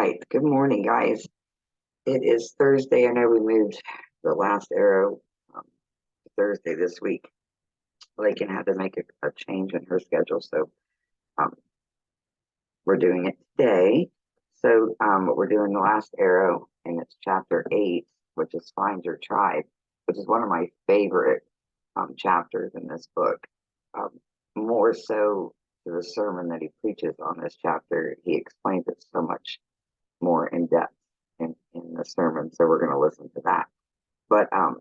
right. Good morning, guys. It is Thursday. I know we moved the last arrow to Thursday this week. Lakin had to make a change in her schedule, so um, we're doing it today. So we're doing the last arrow, and it's chapter 8, which is Find Your Tribe, which is one of my favorite chapters in this book. Um, More so to the sermon that he preaches on this chapter, he explains it so much more in depth in the sermon. So we're going to listen to that. But I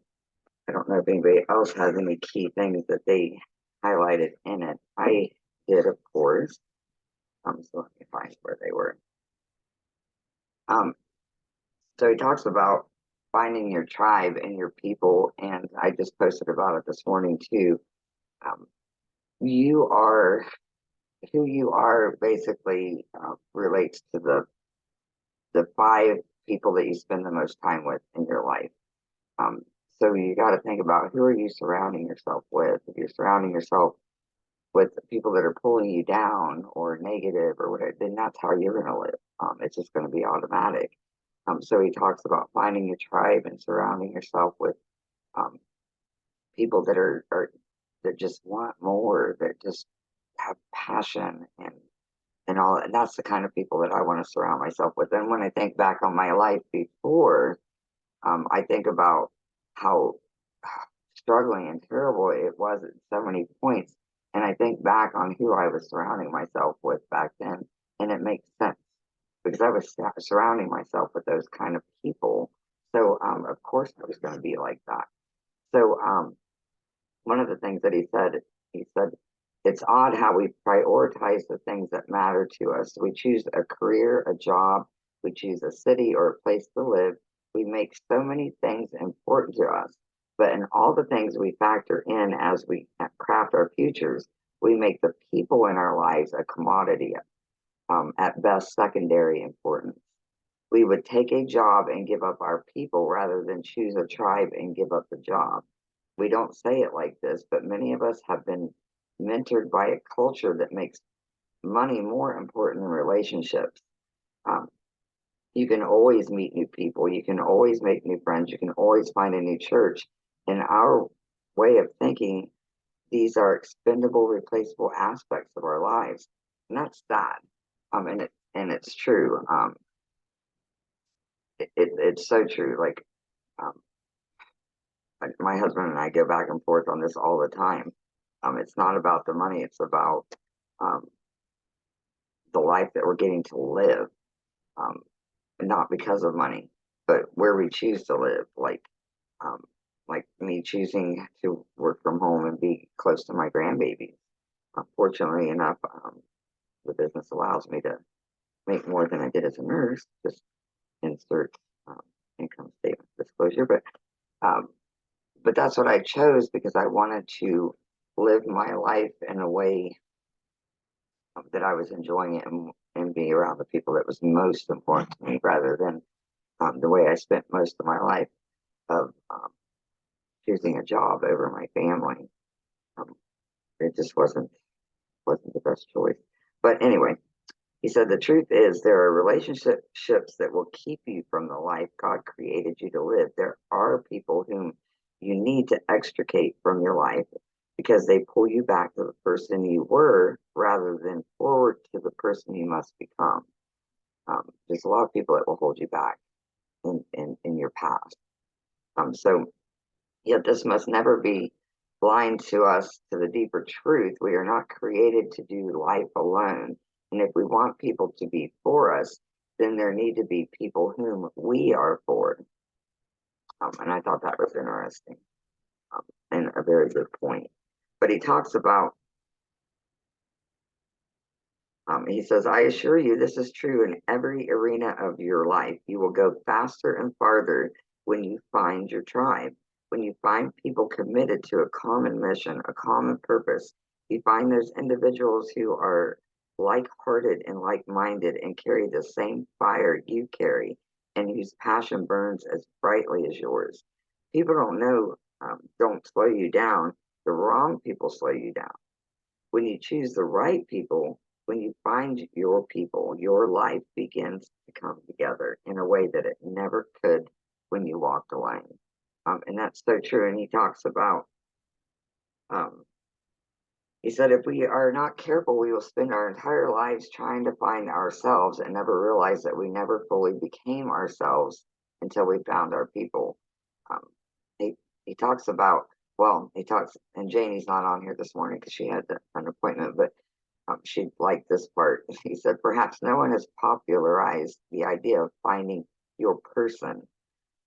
don't know if anybody else has any key things that they highlighted in it. I did, of course. So let me find where they were. Um, so he talks about finding your tribe and your people, and I just posted about it this morning too. You are who you are basically relates to the 5 people that you spend the most time with in your life. Um, so you got to think about, who are you surrounding yourself with? If you're surrounding yourself with people that are pulling you down or negative or whatever, then that's how you're going to live. It's just going to be automatic. So he talks about finding a tribe and surrounding yourself with um, people that are that just want more, that just have passion and all. And that's the kind of people that I want to surround myself with. And when I think back on my life before, I think about how struggling and terrible it was at so many points. And I think back on who I was surrounding myself with back then, and it makes sense because I was surrounding myself with those kind of people. So, of course, I was going to be like that. So, one of the things that he said, it's odd how we prioritize the things that matter to us. We choose a career, a job, we choose a city or a place to live. We make so many things important to us, but in all the things we factor in as we craft our futures, we make the people in our lives a commodity, at best secondary importance. We would take a job and give up our people rather than choose a tribe and give up the job. We don't say it like this, but many of us have been mentored by a culture that makes money more important than relationships. Um, you can always meet new people, you can always make new friends, you can always find a new church. In our way of thinking, these are expendable, replaceable aspects of our lives, and that's sad. And it's true. It's so true. Like um, my husband and I go back and forth on this all the time. It's not about the money; it's about um, the life that we're getting to live. Um, Not because of money, but where we choose to live. Um, like me choosing to work from home and be close to my grandbabies. Fortunately enough, the business allows me to make more than I did as a nurse. Just insert um, income statement disclosure, um, but that's what I chose because I wanted to live my life in a way that I was enjoying it and be around the people that was most important to me rather than the way I spent most of my life of choosing a job over my family. Um, it just wasn't the best choice. But anyway, he said the truth is there are relationships that will keep you from the life God created you to live. There are people whom you need to extricate from your life because they pull you back to the person you were rather than forward to the person you must become. There's a lot of people that will hold you back in your past. So yet this must never be blind to us to the deeper truth. We are not created to do life alone. And if we want people to be for us, then there need to be people whom we are for. And I thought that was interesting, and a very good point. But he talks about, he says, I assure you, this is true in every arena of your life. You will go faster and farther when you find your tribe. When you find people committed to a common mission, a common purpose, you find those individuals who are like-hearted and like-minded and carry the same fire you carry and whose passion burns as brightly as yours. People don't know, don't slow you down. The wrong people slow you down. When you choose the right people, when you find your people, your life begins to come together in a way that it never could when you walked alone. And that's so true. And he talks about, he said, if we are not careful, we will spend our entire lives trying to find ourselves and never realize that we never fully became ourselves until we found our people. Um, he talks about, and Janie's not on here this morning because she had an appointment, but she liked this part. He said, perhaps no one has popularized the idea of finding your person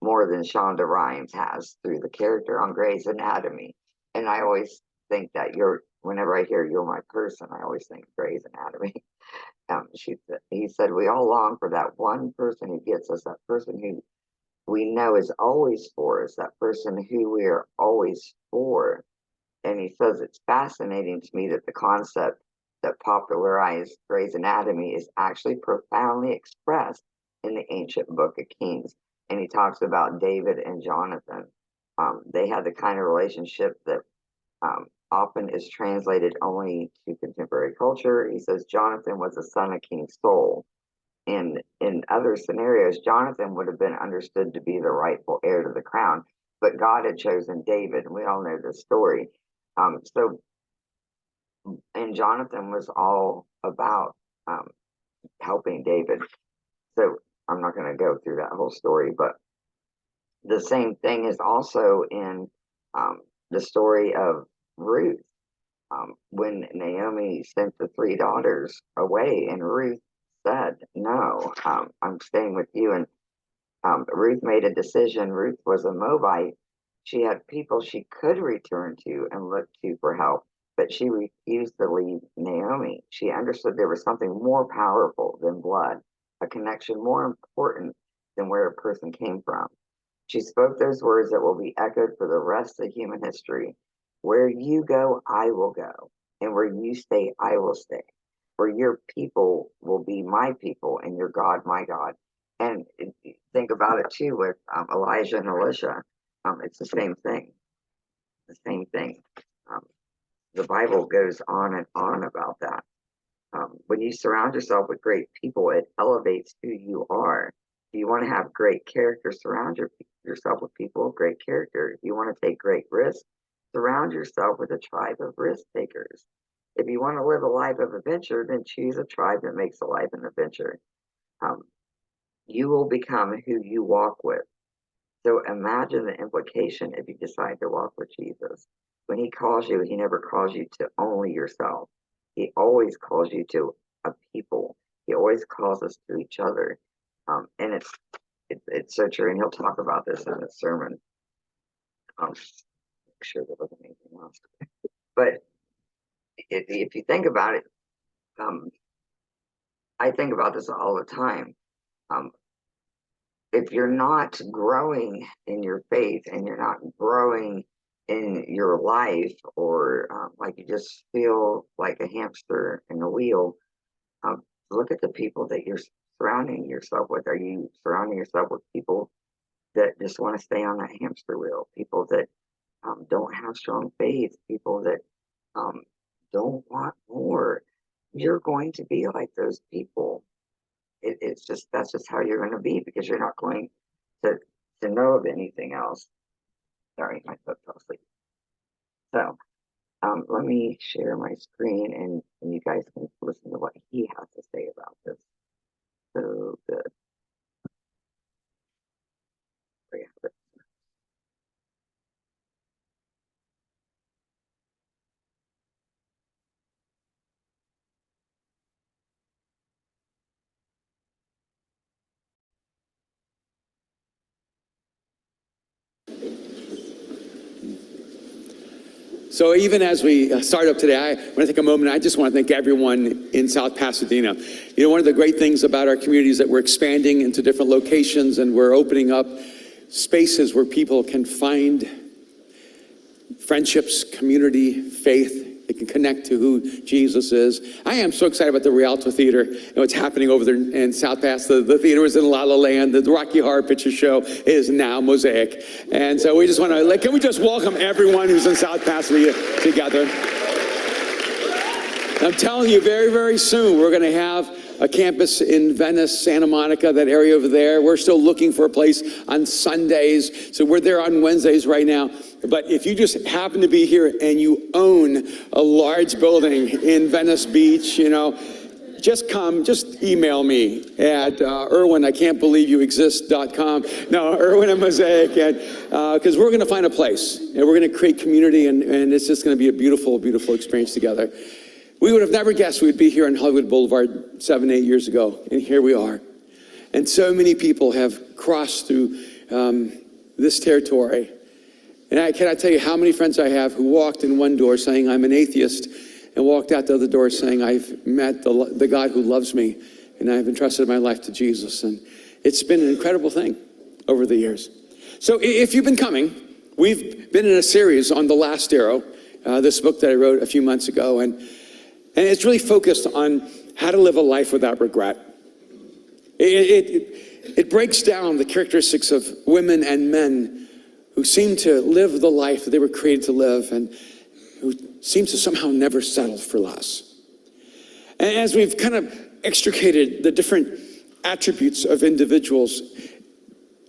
more than Shonda Rhimes has through the character on Grey's Anatomy. And I always think that whenever I hear you're my person, I always think Grey's Anatomy. He said, we all long for that one person who gets us, that person who we know is always for us, that person who we are always for. And he says, it's fascinating to me that the concept that popularized Grey's Anatomy is actually profoundly expressed in the ancient Book of Kings. And he talks about David and Jonathan. They had the kind of relationship that often is translated only to contemporary culture. He says Jonathan was the son of King Saul. And in other scenarios, Jonathan would have been understood to be the rightful heir to the crown, but God had chosen David, and we all know this story. And Jonathan was all about helping David. So I'm not going to go through that whole story, but the same thing is also in the story of Ruth. When Naomi sent the 3 daughters away, and Ruth said, no, I'm staying with you. And Ruth made a decision. Ruth was a Moabite. She had people she could return to and look to for help, but she refused to leave Naomi. She understood there was something more powerful than blood, a connection more important than where a person came from. She spoke those words that will be echoed for the rest of human history. Where you go, I will go. And where you stay, I will stay. Where your people will be my people and your God, my God. And think about it too with Elijah and Elisha. It's the same thing. The same thing. The Bible goes on and on about that. When you surround yourself with great people, it elevates who you are. If you want to have great character, surround yourself with people of great character. If you want to take great risks, surround yourself with a tribe of risk takers. If you want to live a life of adventure, then choose a tribe that makes a life an adventure. You will become who you walk with. So imagine the implication if you decide to walk with Jesus. When he calls you, he never calls you to only yourself. He always calls you to a people. He always calls us to each other. And it's so true. And he'll talk about this in the sermon. Make sure there wasn't anything else. But if you think about it, I think about this all the time. If you're not growing in your faith and you're not growing in your life, or like you just feel like a hamster in a wheel, look at the people that you're surrounding yourself with. Are you surrounding yourself with people that just want to stay on that hamster wheel? People that don't have strong faith, people that don't want more. You're going to be like those people. That's just how you're going to be, because you're not going to know of anything else. Sorry, my foot fell asleep. So let me share my screen, and you guys can listen to what he has to say about this. So good. There you have it. So even as we start up today, I want to take a moment. I just want to thank everyone in South Pasadena. You know, one of the great things about our community is that we're expanding into different locations, and we're opening up spaces where people can find friendships, community, faith. They can connect to who Jesus is. I am so excited about the Rialto Theater and what's happening over there in South Pass. The theater was in La La Land. The Rocky Horror Picture Show is now Mosaic. And so we just want to, can we just welcome everyone who's in South Pasadena together? I'm telling you, very, very soon, we're going to have a campus in Venice, Santa Monica, that area over there. We're still looking for a place on Sundays. So we're there on Wednesdays right now. But if you just happen to be here and you own a large building in Venice Beach, just come, just email me at irwin.ican'tbelieveyouexist.com. No, Irwin at Mosaic, because we're going to find a place and we're going to create community, and it's just going to be a beautiful, beautiful experience together. We would have never guessed we'd be here on Hollywood Boulevard 7, 8 years ago, and here we are. And so many people have crossed through this territory. And I cannot tell you how many friends I have who walked in one door saying, I'm an atheist, and walked out the other door saying, I've met the God who loves me, and I've entrusted my life to Jesus. And it's been an incredible thing over the years. So if you've been coming, we've been in a series on The Last Arrow, this book that I wrote a few months ago, and it's really focused on how to live a life without regret. It breaks down the characteristics of women and men who seem to live the life that they were created to live, and who seems to somehow never settle for less. And as we've kind of extricated the different attributes of individuals,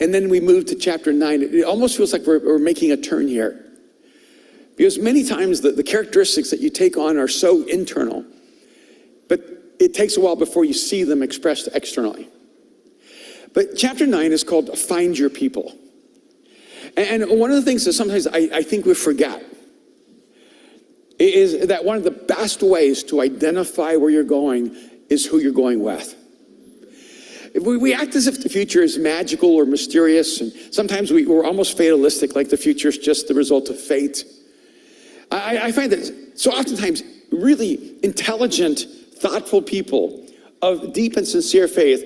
and then we move to chapter 9, it almost feels like we're making a turn here. Because many times the characteristics that you take on are so internal, but it takes a while before you see them expressed externally. But chapter 9 is called Find Your People. And one of the things that sometimes I think we forget is that one of the best ways to identify where you're going is who you're going with. We act as if the future is magical or mysterious, and sometimes we're almost fatalistic, like the future is just the result of fate. I find that so oftentimes really intelligent, thoughtful people of deep and sincere faith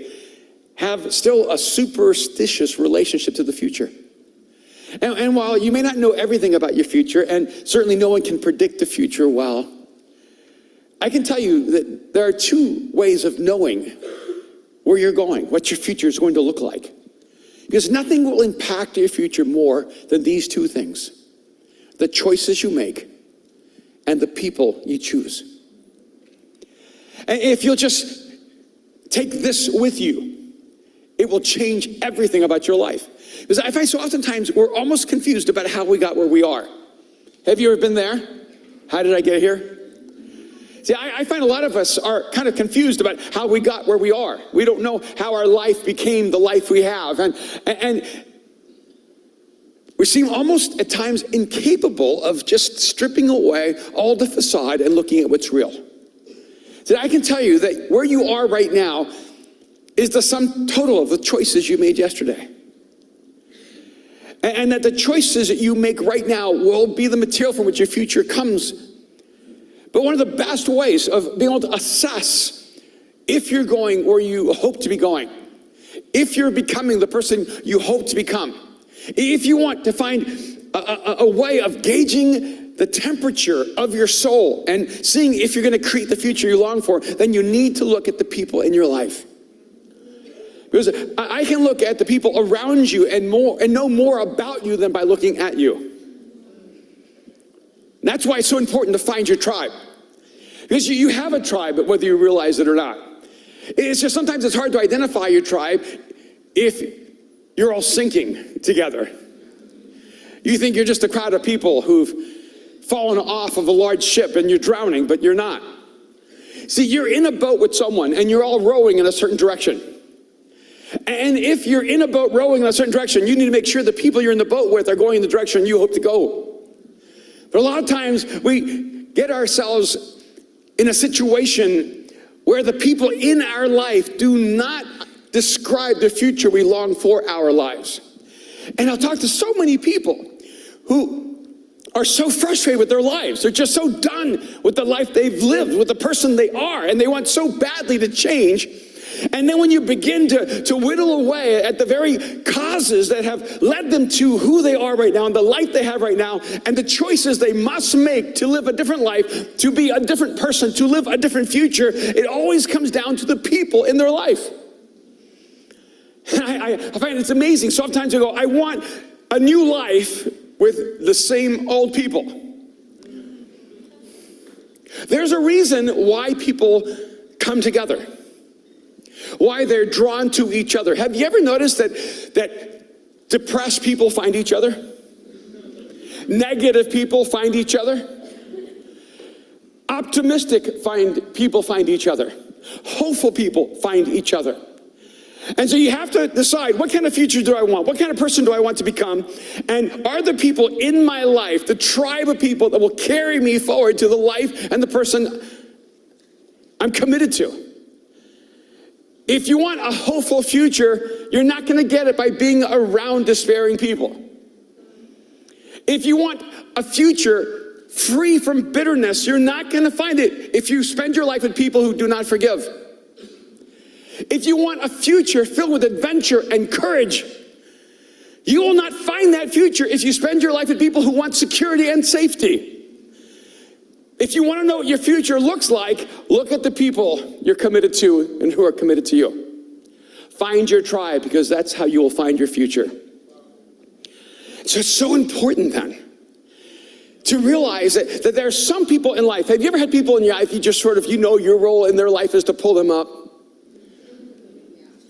have still a superstitious relationship to the future. And while you may not know everything about your future, and certainly no one can predict the future well, I can tell you that there are two ways of knowing where you're going, what your future is going to look like. Because nothing will impact your future more than these two things: the choices you make and the people you choose. And if you'll just take this with you, it will change everything about your life. Because I find so oftentimes we're almost confused about how we got where we are. Have you ever been there? How did I get here? See, I find a lot of us are kind of confused about how we got where we are. We don't know how our life became the life we have. And we seem almost at times incapable of just stripping away all the facade and looking at what's real. So I can tell you that where you are right now is the sum total of the choices you made yesterday. And that the choices that you make right now will be the material from which your future comes. But one of the best ways of being able to assess if you're going where you hope to be going, if you're becoming the person you hope to become, if you want to find a way of gauging the temperature of your soul and seeing if you're going to create the future you long for, then you need to look at the people in your life. Because I can look at the people around you and know more about you than by looking at you. And that's why it's so important to find your tribe. Because you have a tribe, whether you realize it or not. It's just sometimes it's hard to identify your tribe if you're all sinking together. You think you're just a crowd of people who've fallen off of a large ship and you're drowning, but you're not. See, you're in a boat with someone and you're all rowing in a certain direction. And if you're in a boat rowing in a certain direction, you need to make sure the people you're in the boat with are going in the direction you hope to go. But a lot of times we get ourselves in a situation where the people in our life do not describe the future we long for our lives. And I'll talk to so many people who are so frustrated with their lives. They're just so done with the life they've lived, with the person they are, and they want so badly to change. And then when you begin to whittle away at the very causes that have led them to who they are right now and the life they have right now and the choices they must make to live a different life, to be a different person, to live a different future, it always comes down to the people in their life. I find it's amazing. Sometimes I go, I want a new life with the same old people. There's a reason why people come together, why they're drawn to each other. Have you ever noticed that depressed people find each other? Negative people find each other? Optimistic people find each other. Hopeful people find each other. And so you have to decide, what kind of future do I want? What kind of person do I want to become? And are the people in my life, the tribe of people that will carry me forward to the life and the person I'm committed to? If you want a hopeful future, you're not going to get it by being around despairing people. If you want a future free from bitterness, you're not going to find it if you spend your life with people who do not forgive. If you want a future filled with adventure and courage, you will not find that future if you spend your life with people who want security and safety. If you want to know what your future looks like, look at the people you're committed to and who are committed to you. Find your tribe, because that's how you will find your future. So it's so important then to realize that there are some people in life. Have you ever had people in your life you just sort of, your role in their life is to pull them up?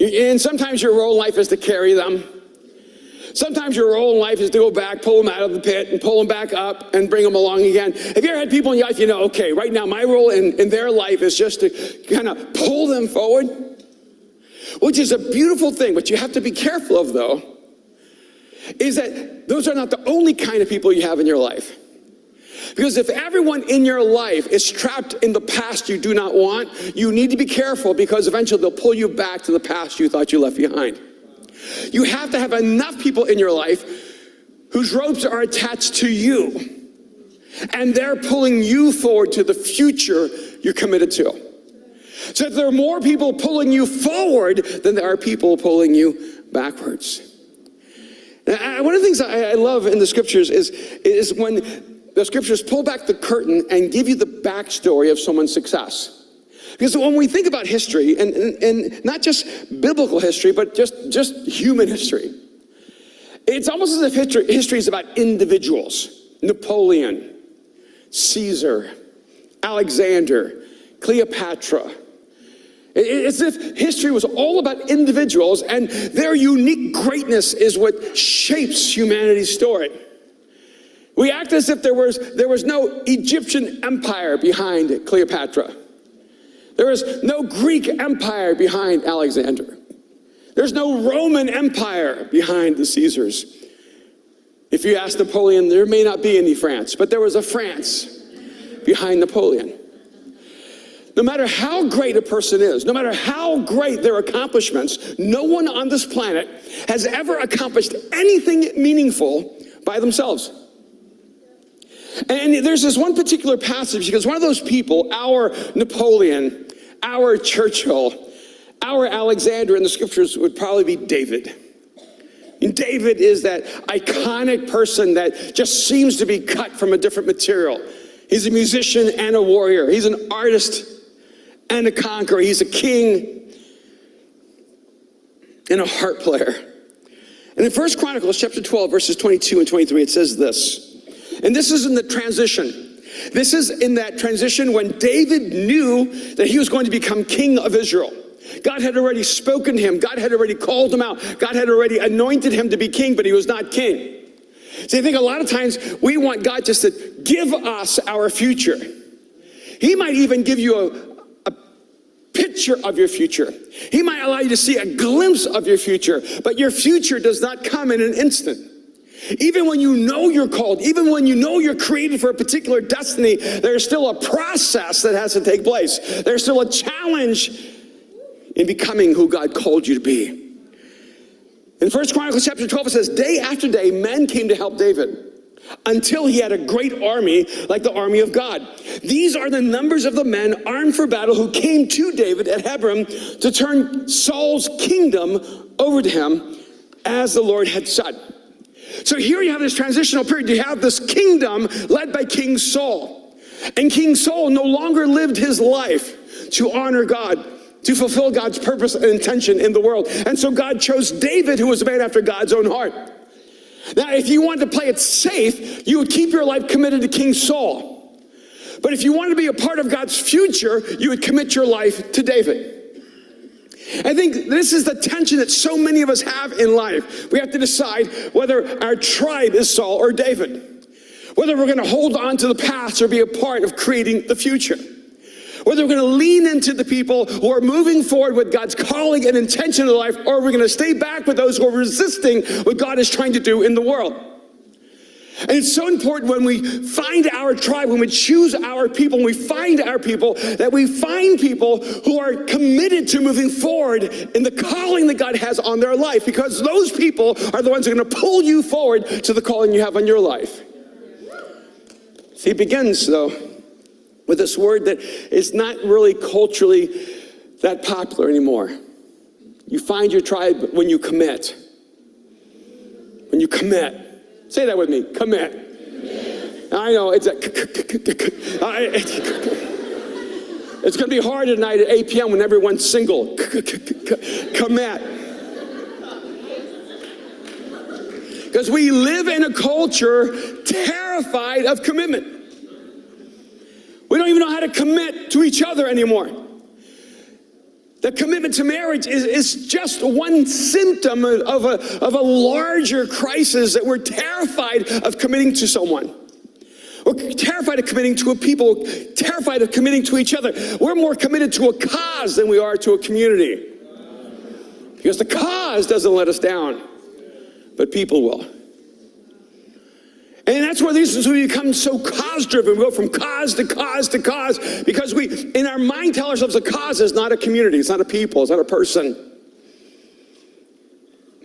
And sometimes your role in life is to carry them. Sometimes your role in life is to go back, pull them out of the pit and pull them back up and bring them along again. Have you ever had people in your life, okay, right now my role in their life is just to kind of pull them forward? Which is a beautiful thing. What you have to be careful of, though, is that those are not the only kind of people you have in your life. Because if everyone in your life is trapped in the past you do not want, you need to be careful, because eventually they'll pull you back to the past you thought you left behind. You have to have enough people in your life whose ropes are attached to you, and they're pulling you forward to the future you're committed to. So if there are more people pulling you forward than there are people pulling you backwards. Now, one of the things I love in the scriptures is when the scriptures pull back the curtain and give you the backstory of someone's success. Because when we think about history, and not just biblical history, but just human history, it's almost as if history is about individuals. Napoleon, Caesar, Alexander, Cleopatra. It's as if history was all about individuals, and their unique greatness is what shapes humanity's story. We act as if there was no Egyptian empire behind Cleopatra. There was no Greek empire behind Alexander. There's no Roman empire behind the Caesars. If you ask Napoleon, there may not be any France, but there was a France behind Napoleon. No matter how great a person is, no matter how great their accomplishments, no one on this planet has ever accomplished anything meaningful by themselves. And there's this one particular passage, because one of those people, our Napoleon, our Churchill, our Alexander in the scriptures would probably be David. And David is that iconic person that just seems to be cut from a different material. He's a musician and a warrior. He's an artist and a conqueror. He's a king and a harp player. And in 1 Chronicles chapter 12, verses 22 and 23, it says this. And this is in the transition. This is in that transition when David knew that he was going to become king of Israel. God had already spoken to him. God had already called him out. God had already anointed him to be king, but he was not king. So I think a lot of times we want God just to give us our future. He might even give you a picture of your future. He might allow you to see a glimpse of your future, but your future does not come in an instant. Even when you know you're called, even when you know you're created for a particular destiny, there's still a process that has to take place. There's still a challenge in becoming who God called you to be. In 1 Chronicles chapter 12, it says, day after day, men came to help David until he had a great army like the army of God. These are the numbers of the men armed for battle who came to David at Hebron to turn Saul's kingdom over to him as the Lord had said. So here you have this transitional period. You have this kingdom led by King Saul. And King Saul no longer lived his life to honor God, to fulfill God's purpose and intention in the world. And so God chose David, who was a man after God's own heart. Now, if you wanted to play it safe, you would keep your life committed to King Saul. But if you want to be a part of God's future, you would commit your life to David. I think this is the tension that so many of us have in life. We have to decide whether our tribe is Saul or David. Whether we're going to hold on to the past or be a part of creating the future. Whether we're going to lean into the people who are moving forward with God's calling and intention in life, or we're going to stay back with those who are resisting what God is trying to do in the world. And it's so important when we find our tribe, when we choose our people, when we find our people, that we find people who are committed to moving forward in the calling that God has on their life, because those people are the ones who are going to pull you forward to the calling you have on your life. See, it begins, though, with this word that is not really culturally that popular anymore. You find your tribe when you commit. When you commit. Say that with me, commit. I know, it's going to be hard tonight at 8 p.m. when everyone's single. Commit. Because we live in a culture terrified of commitment. We don't even know how to commit to each other anymore. The commitment to marriage is just one symptom of a larger crisis that we're terrified of committing to someone. We're terrified of committing to a people, terrified of committing to each other. We're more committed to a cause than we are to a community. Because the cause doesn't let us down, but people will. And that's where we become so cause-driven. We go from cause to cause to cause because we, in our mind, tell ourselves a cause is not a community, it's not a people, it's not a person.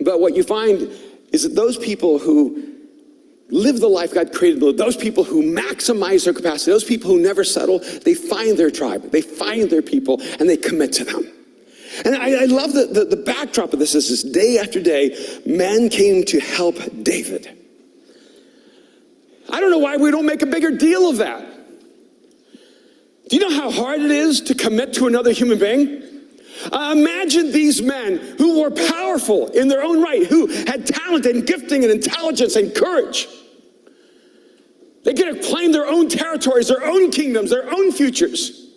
But what you find is that those people who live the life God created them, those people who maximize their capacity, those people who never settle, they find their tribe, they find their people, and they commit to them. And I love the backdrop of this is this day after day, men came to help David. I don't know why we don't make a bigger deal of that. Do you know how hard it is to commit to another human being? Imagine these men who were powerful in their own right, who had talent and gifting and intelligence and courage. They could have claimed their own territories, their own kingdoms, their own futures.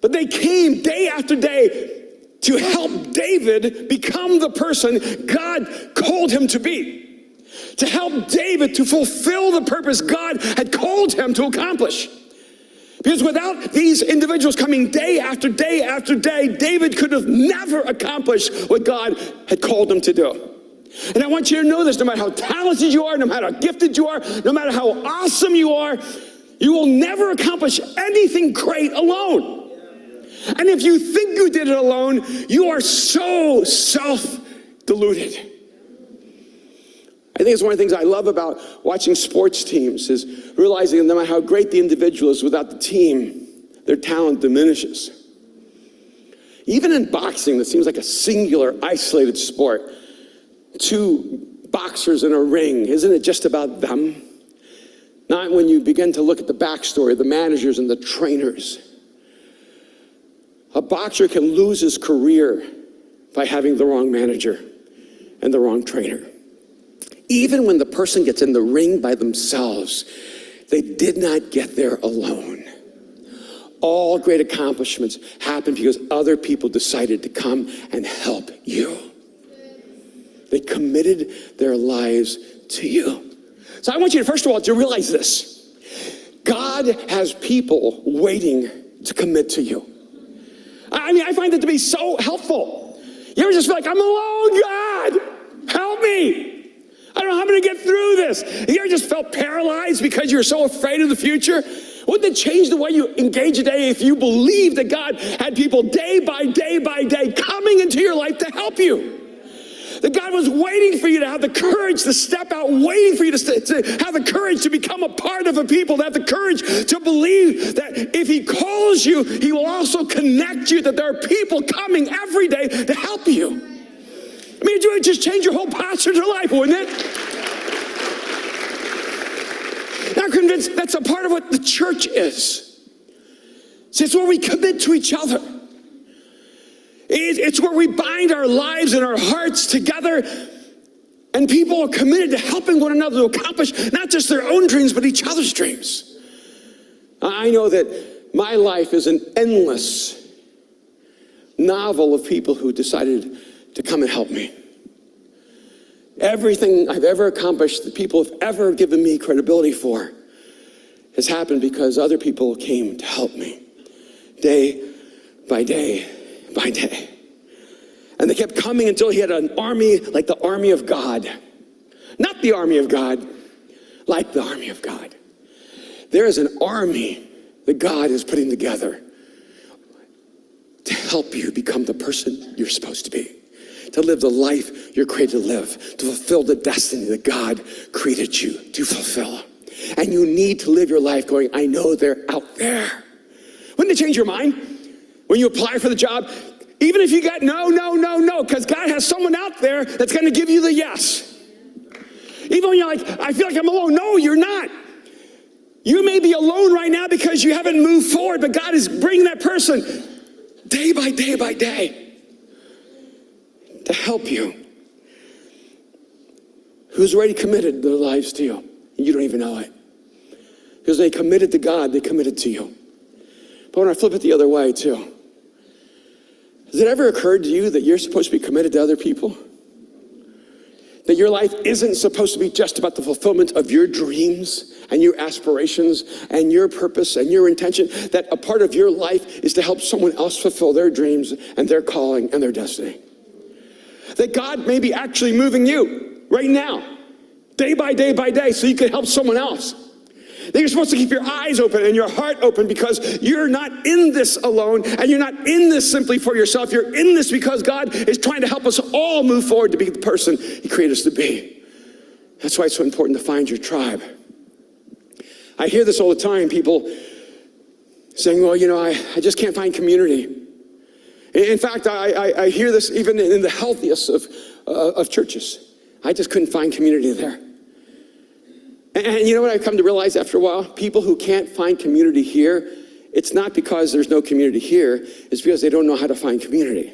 But they came day after day to help David become the person God called him to be. To help David to fulfill the purpose God had called him to accomplish. Because without these individuals coming day after day after day, David could have never accomplished what God had called him to do. And I want you to know this, no matter how talented you are, no matter how gifted you are, no matter how awesome you are, you will never accomplish anything great alone. And if you think you did it alone, you are so self-deluded. I think it's one of the things I love about watching sports teams is realizing that no matter how great the individual is, without the team, their talent diminishes. Even in boxing, that seems like a singular, isolated sport. Two boxers in a ring, isn't it just about them? Not when you begin to look at the backstory, the managers and the trainers. A boxer can lose his career by having the wrong manager and the wrong trainer. Even when the person gets in the ring by themselves, they did not get there alone. All great accomplishments happen because other people decided to come and help you. They committed their lives to you. So I want you to, first of all, to realize this. God has people waiting to commit to you. I mean, I find it to be so helpful. You ever just feel like, I'm alone, God, help me. I don't know how I'm going to get through this. You ever just felt paralyzed because you're so afraid of the future? Wouldn't it change the way you engage today if you believed that God had people day by day by day coming into your life to help you? That God was waiting for you to have the courage to step out, waiting for you to have the courage to become a part of a people, to have the courage to believe that if he calls you, he will also connect you, that there are people coming every day to help you. I mean, it would just change your whole posture to life, wouldn't it? I'm convinced that's a part of what the church is. See, it's where we commit to each other. It's where we bind our lives and our hearts together, and people are committed to helping one another to accomplish not just their own dreams, but each other's dreams. I know that my life is an endless novel of people who decided to come and help me. Everything I've ever accomplished, that people have ever given me credibility for, has happened because other people came to help me day by day by day. And they kept coming until he had an army like the army of God. Not the army of God, like the army of God. There is an army that God is putting together to help you become the person you're supposed to be, to live the life you're created to live, to fulfill the destiny that God created you to fulfill. And you need to live your life going, I know they're out there. Wouldn't it change your mind when you apply for the job? Even if you got no, because God has someone out there that's going to give you the yes. Even when you're like, I feel like I'm alone. No, you're not. You may be alone right now because you haven't moved forward, but God is bringing that person day by day by day to help you, who's already committed their lives to you, and you don't even know it. Because they committed to God, they committed to you. But when I flip it the other way too, has it ever occurred to you that you're supposed to be committed to other people? That your life isn't supposed to be just about the fulfillment of your dreams and your aspirations and your purpose and your intention, that a part of your life is to help someone else fulfill their dreams and their calling and their destiny. That God may be actually moving you right now, day by day, so you can help someone else. That you're supposed to keep your eyes open and your heart open because you're not in this alone and you're not in this simply for yourself. You're in this because God is trying to help us all move forward to be the person He created us to be. That's why it's so important to find your tribe. I hear this all the time, people saying, well, I just can't find community. In fact, I hear this even in the healthiest of churches. I just couldn't find community there. And you know what I've come to realize after a while? People who can't find community here, it's not because there's no community here, it's because they don't know how to find community.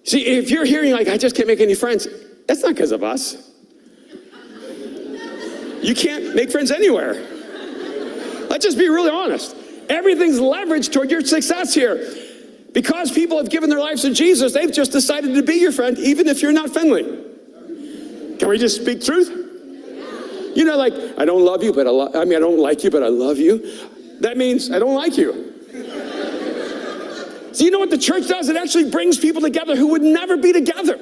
See, if you're hearing like, I just can't make any friends, that's not because of us. You can't make friends anywhere. Let's just be really honest. Everything's leveraged toward your success here. Because people have given their lives to Jesus, they've just decided to be your friend, even if you're not friendly. Can we just speak truth? Like, I don't love you, but I don't like you, but I love you. That means I don't like you. So you know what the church does? It actually brings people together who would never be together.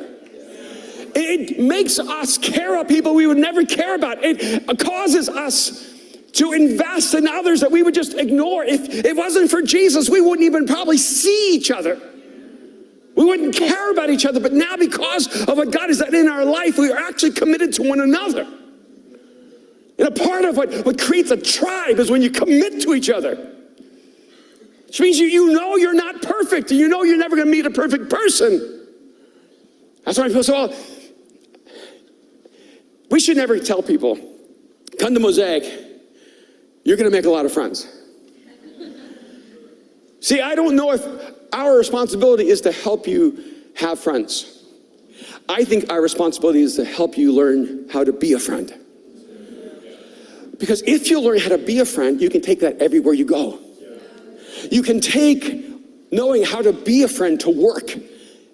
It makes us care about people we would never care about. It causes us to invest in others that we would just ignore. If it wasn't for Jesus, we wouldn't even probably see each other. We wouldn't care about each other. But now because of what God has done in our life, we are actually committed to one another. And a part of what creates a tribe is when you commit to each other. Which means you know you're not perfect. And you know you're never going to meet a perfect person. That's why people say, well, we should never tell people, come to Mosaic, you're going to make a lot of friends. See, I don't know if our responsibility is to help you have friends. I think our responsibility is to help you learn how to be a friend. Because if you learn how to be a friend, you can take that everywhere you go. You can take knowing how to be a friend to work,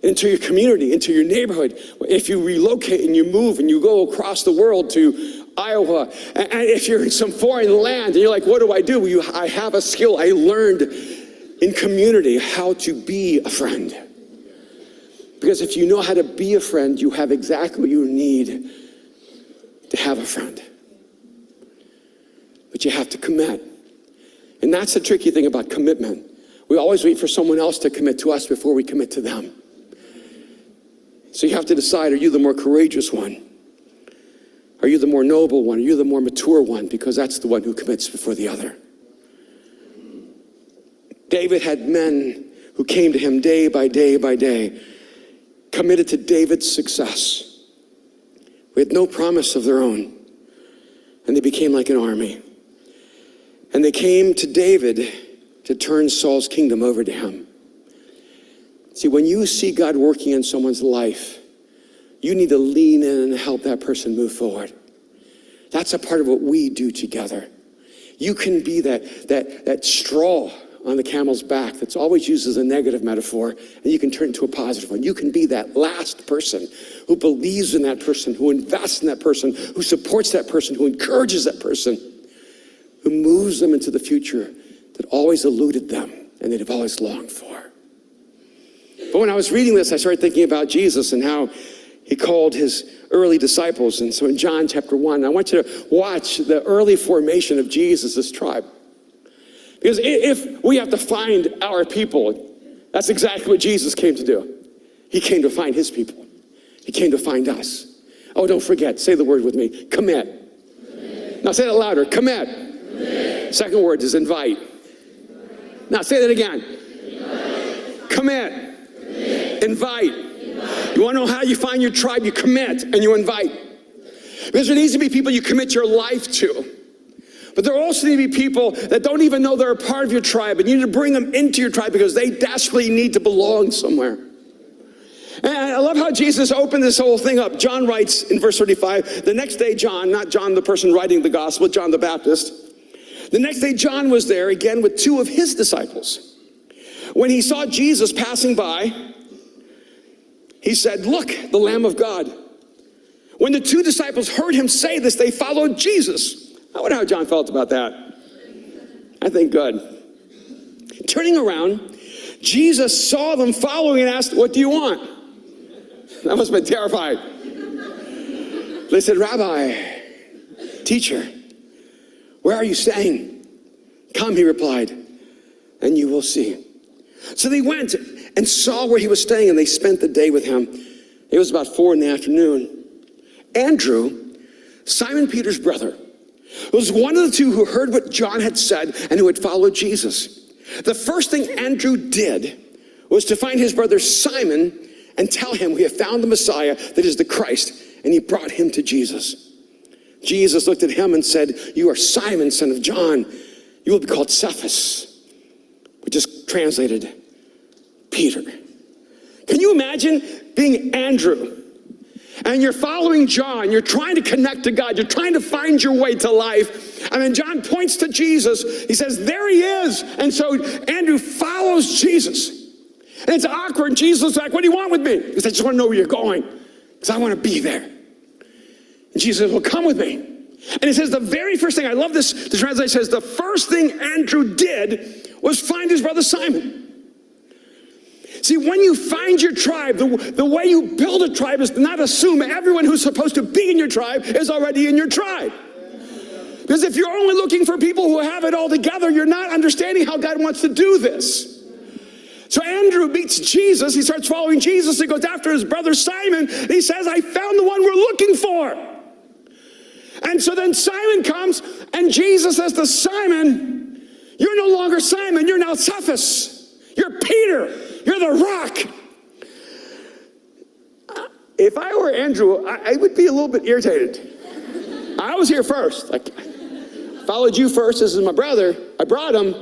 into your community, into your neighborhood. If you relocate and you move and you go across the world to Iowa, and if you're in some foreign land and you're like, what do I do? I have a skill I learned in community, how to be a friend. Because if you know how to be a friend, you have exactly what you need to have a friend. But you have to commit. And that's the tricky thing about commitment. We always wait for someone else to commit to us before we commit to them. So you have to decide, are you the more courageous one? Are you the more noble one? Are you the more mature one? Because that's the one who commits before the other. David had men who came to him day by day by day, committed to David's success with no promise of their own. And they became like an army. And they came to David to turn Saul's kingdom over to him. See, when you see God working in someone's life, you need to lean in and help that person move forward. That's a part of what we do together. You can be that straw on the camel's back that's always used as a negative metaphor, and you can turn it into a positive one. You can be that last person who believes in that person, who invests in that person, who supports that person, who encourages that person, who moves them into the future that always eluded them and they've always longed for. But when I was reading this, I started thinking about Jesus and how he called his early disciples. And so in John chapter 1, I want you to watch the early formation of Jesus' tribe. Because if we have to find our people, that's exactly what Jesus came to do. He came to find his people. He came to find us. Oh, don't forget, say the word with me, commit. Now say that louder, commit. Second word is invite. Now say that again. Commit. Invite. You want to know how you find your tribe? You commit and you invite. Because there needs to be people you commit your life to. But there also need to be people that don't even know they're a part of your tribe, and you need to bring them into your tribe because they desperately need to belong somewhere. And I love how Jesus opened this whole thing up. John writes in verse 35, the next day John, not John the person writing the gospel, John the Baptist, the next day John was there again with two of his disciples. When he saw Jesus passing by, he said, "Look, the Lamb of God." When the two disciples heard him say this, they followed Jesus. I wonder how John felt about that. I think good. Turning around, Jesus saw them following and asked, "What do you want?" That must have been terrifying. They said, "Rabbi, teacher, where are you staying?" "Come," he replied, "and you will see." So they went and saw where he was staying, and they spent the day with him. It was about 4 PM. Andrew, Simon Peter's brother, was one of the two who heard what John had said and who had followed Jesus. The first thing Andrew did was to find his brother Simon and tell him, "We have found the Messiah, that is the Christ," and he brought him to Jesus. Jesus looked at him and said, "You are Simon, son of John. You will be called Cephas," which is translated Peter. Can you imagine being Andrew? And you're following John, you're trying to connect to God, you're trying to find your way to life. And then John points to Jesus, he says, "There he is." And so Andrew follows Jesus. And it's awkward, and Jesus is like, "What do you want with me?" He says, "I just want to know where you're going, because I want to be there." And Jesus says, "Well, come with me." And it says the very first thing, I love this, the translation says, the first thing Andrew did was find his brother Simon. See, when you find your tribe, the way you build a tribe is to not assume everyone who's supposed to be in your tribe is already in your tribe. Because if you're only looking for people who have it all together, you're not understanding how God wants to do this. So Andrew meets Jesus. He starts following Jesus. He goes after his brother Simon. And he says, "I found the one we're looking for." And so then Simon comes, and Jesus says to Simon, "You're no longer Simon. You're now Cephas. You're Peter. You're the rock." If I were Andrew, I would be a little bit irritated. I was here first. I followed you first. This is my brother. I brought him.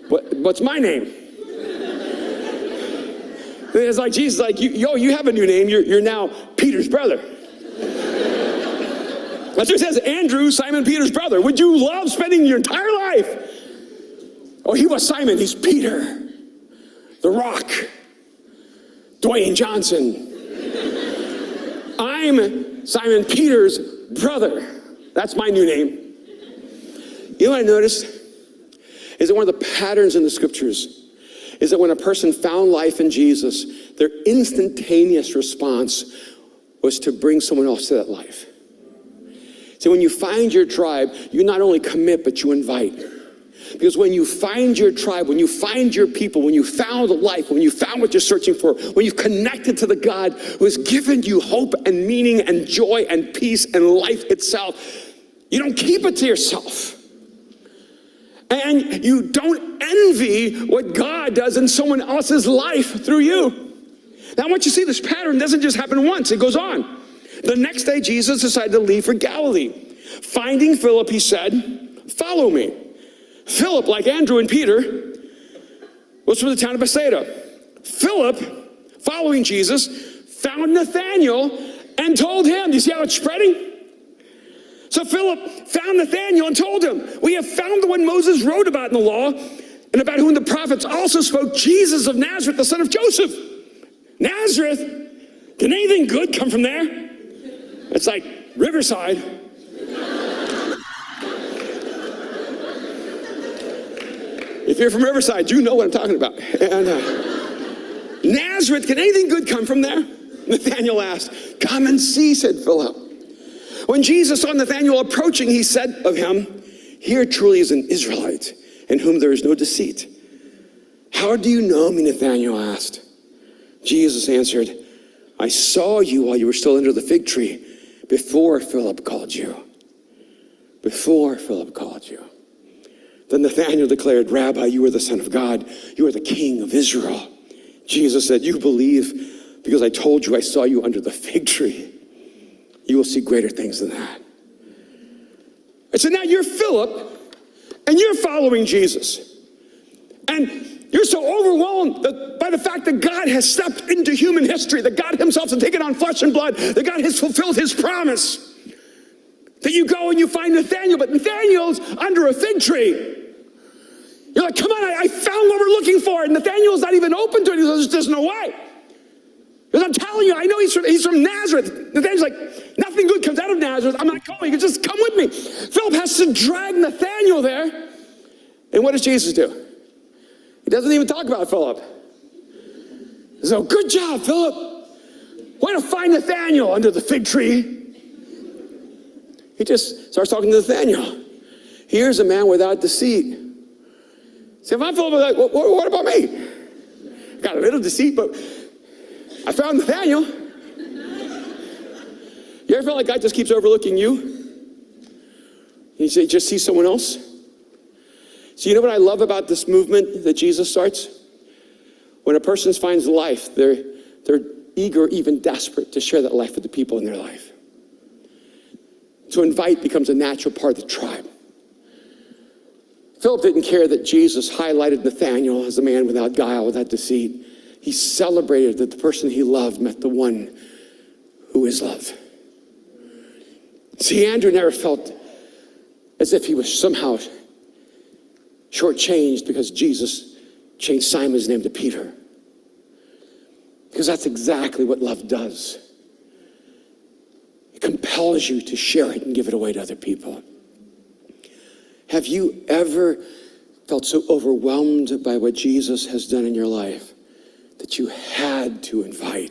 What's my name? It's like Jesus, like, you have a new name. You're now Peter's brother. That's what it says. Andrew, Simon Peter's brother. Would you love spending your entire life? Oh, he was Simon. He's Peter. The Rock, Dwayne Johnson. I'm Simon Peter's brother. That's my new name. You know what I noticed? Is that one of the patterns in the scriptures is that when a person found life in Jesus, their instantaneous response was to bring someone else to that life. So when you find your tribe, you not only commit, but you invite. Because when you find your tribe, when you find your people, when you found life, when you found what you're searching for, when you've connected to the God who has given you hope and meaning and joy and peace and life itself, you don't keep it to yourself. And you don't envy what God does in someone else's life through you. Now I want you to see this pattern doesn't just happen once, it goes on. The next day, Jesus decided to leave for Galilee. Finding Philip, he said, "Follow me." Philip, like Andrew and Peter, was from the town of Bethsaida. Philip, following Jesus, found Nathanael and told him. Do you see how it's spreading? So Philip found Nathanael and told him, we have found the one Moses wrote about in the law and about whom the prophets also spoke, Jesus of Nazareth, the son of Joseph. Nazareth? Can anything good come from there? It's like Riverside. If you're from Riverside, you know what I'm talking about. And Nazareth, can anything good come from there? Nathanael asked. Come and see, said Philip. When Jesus saw Nathanael approaching, he said of him, here truly is an Israelite, in whom there is no deceit. How do you know me, Nathanael asked. Jesus answered, I saw you while you were still under the fig tree, before Philip called you. Before Philip called you. Then Nathanael declared, Rabbi, you are the Son of God. You are the King of Israel. Jesus said, you believe because I told you I saw you under the fig tree. You will see greater things than that. And so now you're Philip, and you're following Jesus. And you're so overwhelmed by the fact that God has stepped into human history, that God himself has taken on flesh and blood, that God has fulfilled his promise. That you go and you find Nathanael, but Nathanael's under a fig tree. You're like, come on, I found what we're looking for. And Nathanael's not even open to it. He says, there's no way. Because I'm telling you, I know he's from Nazareth. Nathanael's like, nothing good comes out of Nazareth. I'm not going. You just come with me. Philip has to drag Nathanael there. And what does Jesus do? He doesn't even talk about Philip. So, good job, Philip. Way to find Nathanael under the fig tree. He just starts talking to Nathanael. Here's a man without deceit. See, if I'm Philip, like, what about me? Got a little deceit, but I found Nathanael. You ever feel like God just keeps overlooking you? You just see someone else? So you know what I love about this movement that Jesus starts? When a person finds life, they're eager, even desperate, to share that life with the people in their life. To invite becomes a natural part of the tribe. Philip didn't care that Jesus highlighted Nathanael as a man without guile, without deceit. He celebrated that the person he loved met the one who is love. See, Andrew never felt as if he was somehow shortchanged because Jesus changed Simon's name to Peter. Because that's exactly what love does. It compels you to share it and give it away to other people. Have you ever felt so overwhelmed by what Jesus has done in your life that you had to invite